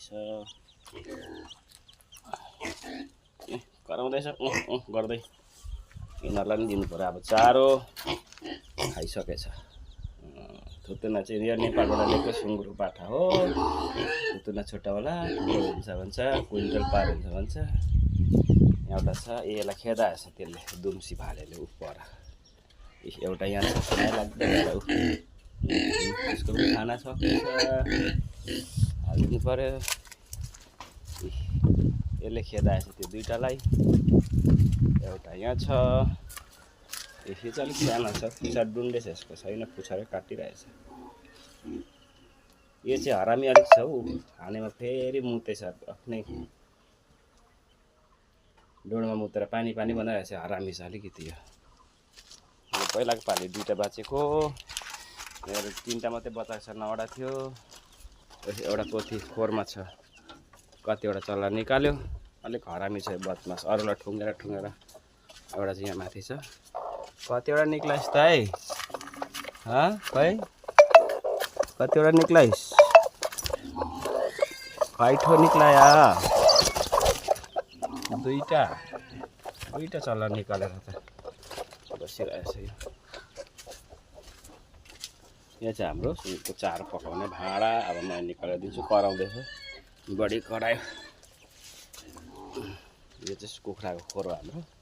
रहेछ कराउँदैछ गर्दै यिनीहरूलाई पनि दिनु पर्यो अब चारो खाइसकेछ थुतुना चाहिँ यो नेपालबाट ल्याएको सुँगुरको पाठा हो थुतुना छोटावाला ठुलो हुन्छ भन्छ क्विन्टल पार हुन्छ भन्छ एउटा छ यसलाई खेदाएछ त्यसले दुम्सी भालेले उपर एउटा यहाँ छ लाग्दैन त्यसको पनि खाना सकिन्छ हालिदिनु पर्यो यसले खेदाएछ त्यो दुईटालाई एउटा यहाँ छ यो चाहिँ अलिक सानो छ पुच्छर डुन्डेछ यसको छैन पुच्छरै काटिरहेछ यो चाहिँ हरामी अलिक छ हौ हानेमा फेरि मुतेछ आफ्नै डोडमा मुतेर पानी बनाइरहेछ हरामी छ अलिकति यो पहिलाको पालि दुईटा बाँचेको मेरो तीनटा मात्रै बचाएको छ नौवटा थियो एउटा पोथी खोरमा छ कतिवटा चल्ला निकाल्यो अलिक हरामी छ बदमास अरूलाई ठुङ्गेर एउटा चाहिँ यहाँ माथि छ कतिवटा निक्लाइस् त है खै कतिवटा निक्लाइस् खैठो निक्लाया दुईटा चल्ला निकालेर त बसिरहेछ यो चाहिँ हाम्रो सुँगुरको चारो पकाउने भाँडा अब म निकालेर दिन्छु कराउँदैछ बढी करायो यो चाहिँ कुखुराको खोर हो हाम्रो